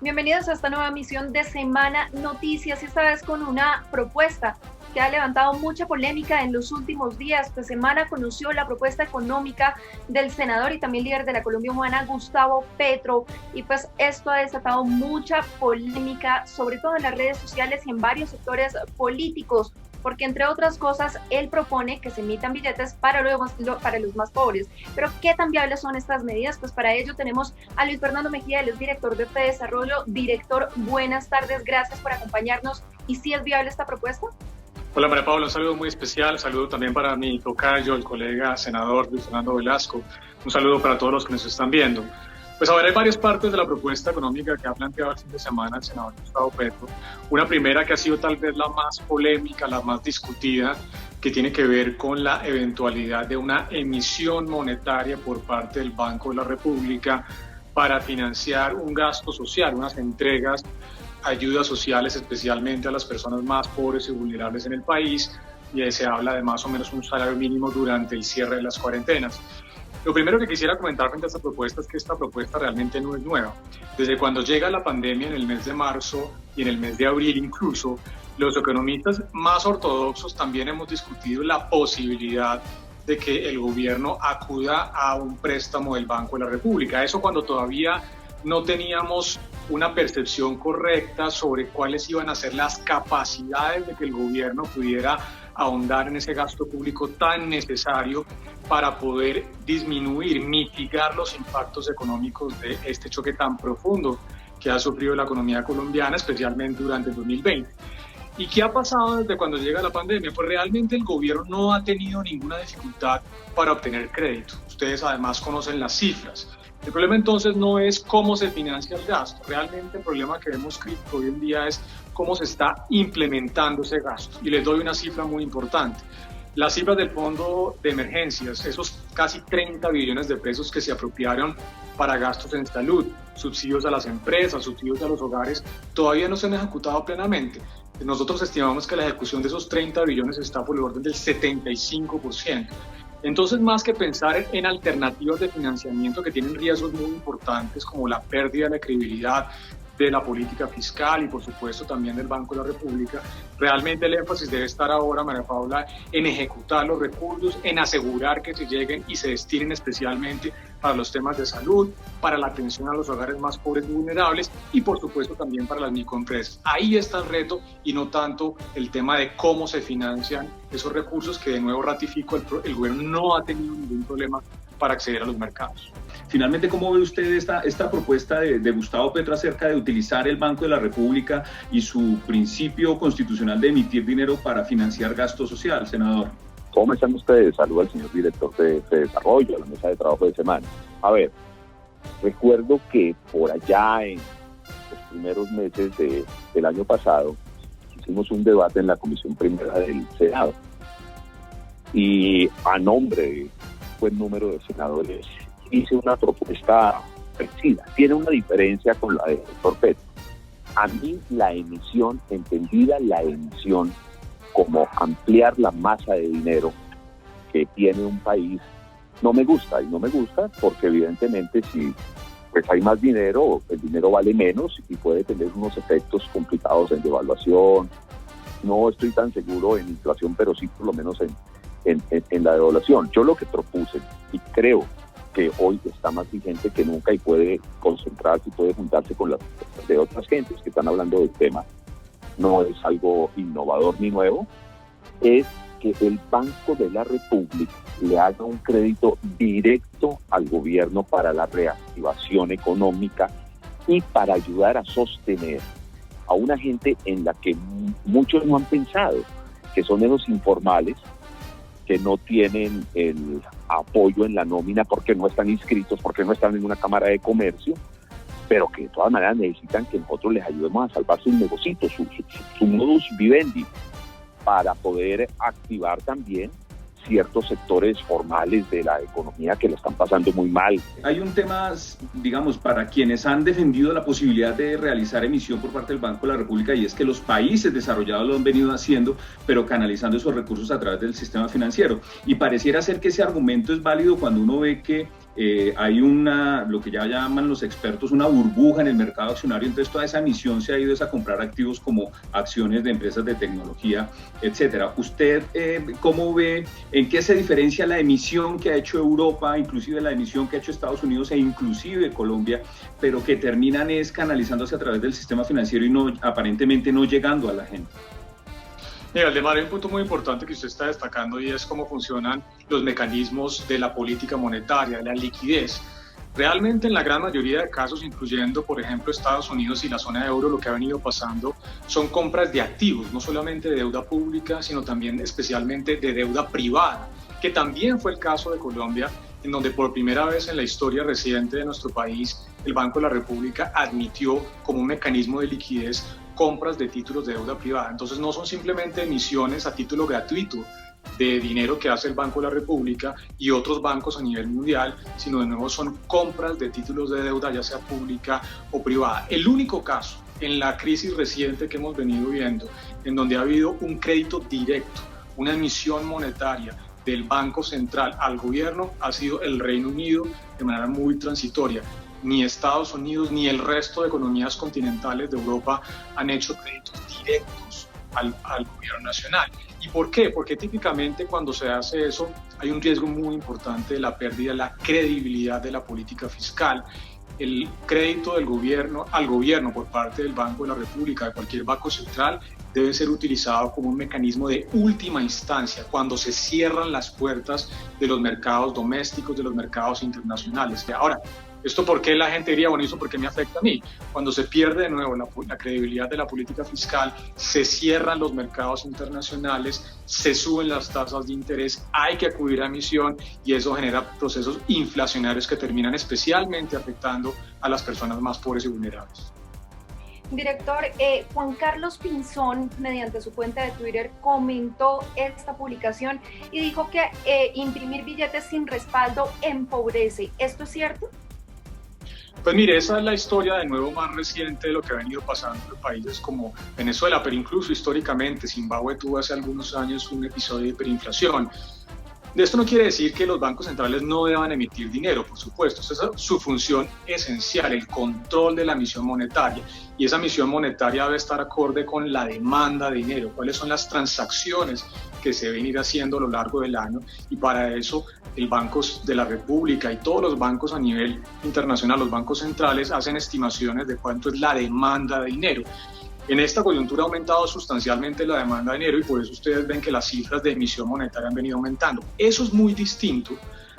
Bienvenidos a esta nueva emisión de Semana Noticias, y esta vez con una propuesta que ha levantado mucha polémica en los últimos días. Pues Semana conoció la propuesta económica del senador y también líder de la Colombia Humana, Gustavo Petro, y pues esto ha desatado mucha polémica, sobre todo en las redes sociales y en varios sectores políticos, porque entre otras cosas, él propone que se emitan billetes para los más pobres. Pero ¿qué tan viables son estas medidas? Pues para ello tenemos a Luis Fernando Mejía, él es director de Desarrollo. Director, buenas tardes, gracias por acompañarnos. ¿Y si es viable esta propuesta? Hola María Paula, un saludo muy especial, saludo también para mi tocayo, el colega senador Luis Fernando Velasco, un saludo para todos los que nos están viendo. Pues a ver, hay varias partes de la propuesta económica que ha planteado el fin de semana el senador Gustavo Petro. Una primera que ha sido tal vez la más polémica, la más discutida, que tiene que ver con la eventualidad de una emisión monetaria por parte del Banco de la República para financiar un gasto social, unas entregas, ayudas sociales especialmente a las personas más pobres y vulnerables en el país, y se habla de más o menos un salario mínimo durante el cierre de las cuarentenas. Lo primero que quisiera comentar frente a esta propuesta es que esta propuesta realmente no es nueva. Desde cuando llega la pandemia en el mes de marzo y en el mes de abril incluso, los economistas más ortodoxos también hemos discutido la posibilidad de que el gobierno acuda a un préstamo del Banco de la República. Eso cuando todavía no teníamos una percepción correcta sobre cuáles iban a ser las capacidades de que el gobierno pudiera ahondar en ese gasto público tan necesario para poder disminuir, mitigar los impactos económicos de este choque tan profundo que ha sufrido la economía colombiana, especialmente durante el 2020. ¿Y qué ha pasado desde cuando llega la pandemia? Pues realmente el gobierno no ha tenido ninguna dificultad para obtener crédito. Ustedes además conocen las cifras. El problema entonces no es cómo se financia el gasto. Realmente el problema que vemos crítico hoy en día es cómo se está implementando ese gasto. Y les doy una cifra muy importante. Las cifras del Fondo de Emergencias, esos casi 30 billones de pesos que se apropiaron para gastos en salud, subsidios a las empresas, subsidios a los hogares, todavía no se han ejecutado plenamente. Nosotros estimamos que la ejecución de esos 30 billones está por el orden del 75%. Entonces, más que pensar en alternativas de financiamiento que tienen riesgos muy importantes, como la pérdida de la credibilidad de la política fiscal y por supuesto también del Banco de la República, realmente el énfasis debe estar ahora, María Paula, en ejecutar los recursos, en asegurar que se lleguen y se destinen especialmente para los temas de salud, para la atención a los hogares más pobres y vulnerables y por supuesto también para las microempresas. Ahí está el reto y no tanto el tema de cómo se financian esos recursos que, de nuevo ratifico, el gobierno no ha tenido ningún problema para acceder a los mercados. Finalmente, ¿cómo ve usted esta propuesta de Gustavo Petro acerca de utilizar el Banco de la República y su principio constitucional de emitir dinero para financiar gasto social, senador? ¿Cómo están ustedes? Saludo al señor director de Desarrollo, a la mesa de trabajo de semana. A ver, recuerdo que por allá en los primeros meses del año pasado hicimos un debate en la Comisión Primera del Senado y a nombre de buen número de senadores hice una propuesta parecida. Tiene una diferencia con la del doctor Petro. A mí la emisión, entendida la emisión como ampliar la masa de dinero que tiene un país, no me gusta. Y no me gusta porque evidentemente si pues hay más dinero, el dinero vale menos y puede tener unos efectos complicados en devaluación. No estoy tan seguro en inflación, pero sí por lo menos en la devaluación. Yo lo que propuse, y creo que hoy está más vigente que nunca y puede concentrarse y puede juntarse con las de otras gentes que están hablando del tema, no es algo innovador ni nuevo, es que el Banco de la República le haga un crédito directo al gobierno para la reactivación económica y para ayudar a sostener a una gente en la que muchos no han pensado, que son esos informales, que no tienen el apoyo en la nómina porque no están inscritos, porque no están en una cámara de comercio, pero que de todas maneras necesitan que nosotros les ayudemos a salvar sus negocios, su modus vivendi, para poder activar también ciertos sectores formales de la economía que lo están pasando muy mal. Hay un tema, digamos, para quienes han defendido la posibilidad de realizar emisión por parte del Banco de la República, y es que los países desarrollados lo han venido haciendo, pero canalizando esos recursos a través del sistema financiero. Y pareciera ser que ese argumento es válido cuando uno ve que hay lo que ya llaman los expertos, una burbuja en el mercado accionario, entonces toda esa emisión se ha ido a comprar activos como acciones de empresas de tecnología, etcétera. ¿Usted cómo ve, en qué se diferencia la emisión que ha hecho Europa, inclusive la emisión que ha hecho Estados Unidos e inclusive Colombia, pero que terminan canalizándose a través del sistema financiero y aparentemente no llegando a la gente? Mira, Aldemar, hay un punto muy importante que usted está destacando y es cómo funcionan los mecanismos de la política monetaria, de la liquidez. Realmente en la gran mayoría de casos, incluyendo por ejemplo Estados Unidos y la zona de euro, lo que ha venido pasando son compras de activos, no solamente de deuda pública, sino también especialmente de deuda privada, que también fue el caso de Colombia, en donde por primera vez en la historia reciente de nuestro país, el Banco de la República admitió como un mecanismo de liquidez compras de títulos de deuda privada. Entonces no son simplemente emisiones a título gratuito de dinero que hace el Banco de la República y otros bancos a nivel mundial, sino de nuevo son compras de títulos de deuda, ya sea pública o privada. El único caso en la crisis reciente que hemos venido viendo, en donde ha habido un crédito directo, una emisión monetaria del Banco Central al gobierno, ha sido el Reino Unido de manera muy transitoria. Ni Estados Unidos ni el resto de economías continentales de Europa han hecho créditos directos al gobierno nacional. ¿Y por qué? Porque típicamente cuando se hace eso hay un riesgo muy importante de la pérdida de la credibilidad de la política fiscal. El crédito del gobierno al gobierno por parte del Banco de la República, de cualquier banco central, debe ser utilizado como un mecanismo de última instancia cuando se cierran las puertas de los mercados domésticos, de los mercados internacionales. Ahora, ¿esto por qué la gente diría, bueno, eso por qué me afecta a mí? Cuando se pierde de nuevo la credibilidad de la política fiscal, se cierran los mercados internacionales, se suben las tasas de interés, hay que acudir a emisión y eso genera procesos inflacionarios que terminan especialmente afectando a las personas más pobres y vulnerables. Director, Juan Carlos Pinzón, mediante su cuenta de Twitter, comentó esta publicación y dijo que imprimir billetes sin respaldo empobrece. ¿Esto es cierto? Pues mire, esa es la historia de nuevo más reciente de lo que ha venido pasando en países como Venezuela, pero incluso históricamente Zimbabue tuvo hace algunos años un episodio de hiperinflación. Esto no quiere decir que los bancos centrales no deban emitir dinero, por supuesto, esa es su función esencial, el control de la emisión monetaria, y esa emisión monetaria debe estar acorde con la demanda de dinero, cuáles son las transacciones que se deben ir haciendo a lo largo del año, y para eso el Banco de la República y todos los bancos a nivel internacional, los bancos centrales, hacen estimaciones de cuánto es la demanda de dinero. En esta coyuntura ha aumentado sustancialmente la demanda de dinero y por eso ustedes ven que las cifras de emisión monetaria han venido aumentando. Eso es muy distinto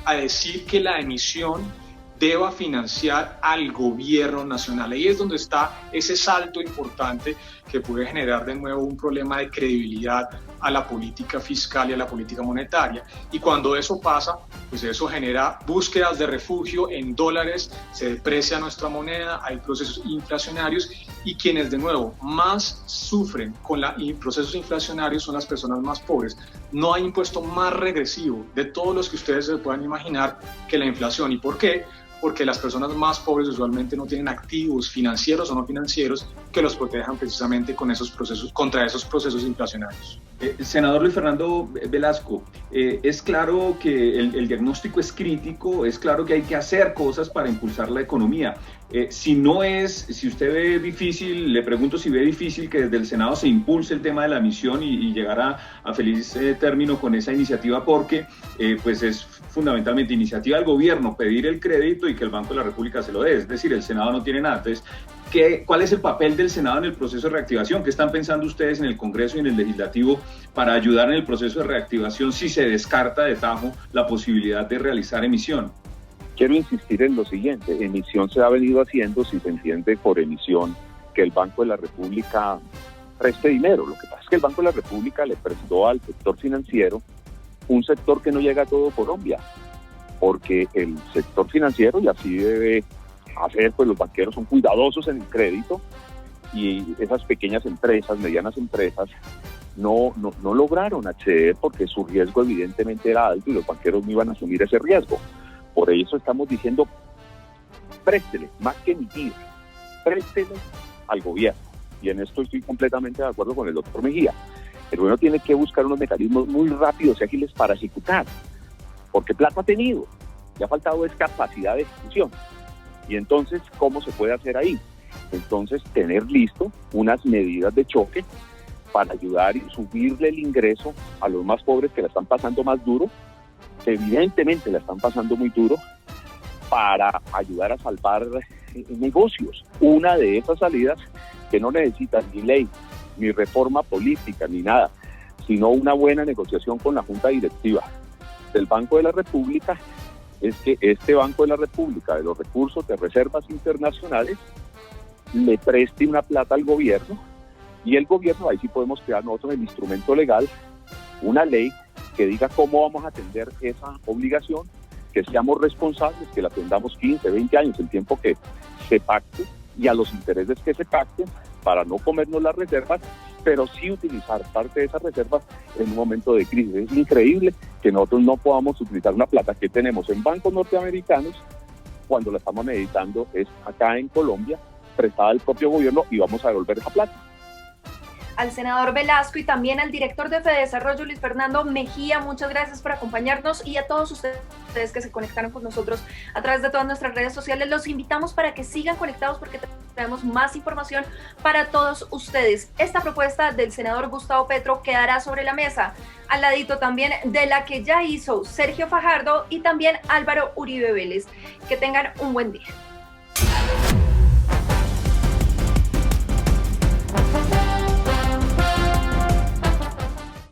a decir que la emisión deba financiar al gobierno nacional. Ahí es donde está ese salto importante que puede generar de nuevo un problema de credibilidad a la política fiscal y a la política monetaria. Y cuando eso pasa, pues eso genera búsquedas de refugio en dólares, se deprecia nuestra moneda, hay procesos inflacionarios y quienes de nuevo más sufren con los procesos inflacionarios son las personas más pobres. No hay impuesto más regresivo de todos los que ustedes se puedan imaginar que la inflación. ¿Y por qué? Porque las personas más pobres usualmente no tienen activos financieros o no financieros que los protejan precisamente con esos procesos, contra esos procesos inflacionarios. Senador Luis Fernando Velasco, es claro que el diagnóstico es crítico, es claro que hay que hacer cosas para impulsar la economía. Si usted ve difícil, le pregunto si ve difícil que desde el Senado se impulse el tema de la emisión y llegar a feliz término con esa iniciativa, porque pues es fundamentalmente iniciativa del gobierno pedir el crédito y que el Banco de la República se lo dé, es decir, el Senado no tiene nada. Entonces, ¿cuál es el papel del Senado en el proceso de reactivación? ¿Qué están pensando ustedes en el Congreso y en el Legislativo para ayudar en el proceso de reactivación si se descarta de tajo la posibilidad de realizar emisión? Quiero insistir en lo siguiente, emisión se ha venido haciendo si se entiende por emisión que el Banco de la República preste dinero. Lo que pasa es que el Banco de la República le prestó al sector financiero un sector que no llega a todo Colombia, porque el sector financiero, y así debe hacer, pues los banqueros son cuidadosos en el crédito y esas pequeñas empresas, medianas empresas, no lograron acceder porque su riesgo evidentemente era alto y los banqueros no iban a asumir ese riesgo. Por eso estamos diciendo, préstele, más que emitir, préstele al gobierno. Y en esto estoy completamente de acuerdo con el doctor Mejía. El gobierno tiene que buscar unos mecanismos muy rápidos y ágiles para ejecutar, porque plata ha tenido. Le ha faltado es capacidad de ejecución. Y entonces, ¿cómo se puede hacer ahí? Entonces, tener listo unas medidas de choque para ayudar y subirle el ingreso a los más pobres que la están pasando más duro, que evidentemente la están pasando muy duro, para ayudar a salvar negocios. Una de esas salidas que no necesitan ni ley, ni reforma política, ni nada, sino una buena negociación con la Junta Directiva del Banco de la República, es que este Banco de la República, de los recursos de reservas internacionales, le preste una plata al gobierno, y el gobierno, ahí sí podemos crear nosotros el instrumento legal, una ley que diga cómo vamos a atender esa obligación, que seamos responsables, que la atendamos 15, 20 años, el tiempo que se pacte, y a los intereses que se pacten, para no comernos las reservas, pero sí utilizar parte de esas reservas en un momento de crisis. Es increíble que nosotros no podamos utilizar una plata que tenemos en bancos norteamericanos cuando la estamos necesitando es acá en Colombia, prestada del propio gobierno, y vamos a devolver esa plata. Al senador Velasco y también al director de Fedesarrollo, Luis Fernando Mejía, muchas gracias por acompañarnos, y a todos ustedes que se conectaron con nosotros a través de todas nuestras redes sociales. Los invitamos para que sigan conectados porque tenemos más información para todos ustedes. Esta propuesta del senador Gustavo Petro quedará sobre la mesa, al ladito también de la que ya hizo Sergio Fajardo y también Álvaro Uribe Vélez. Que tengan un buen día.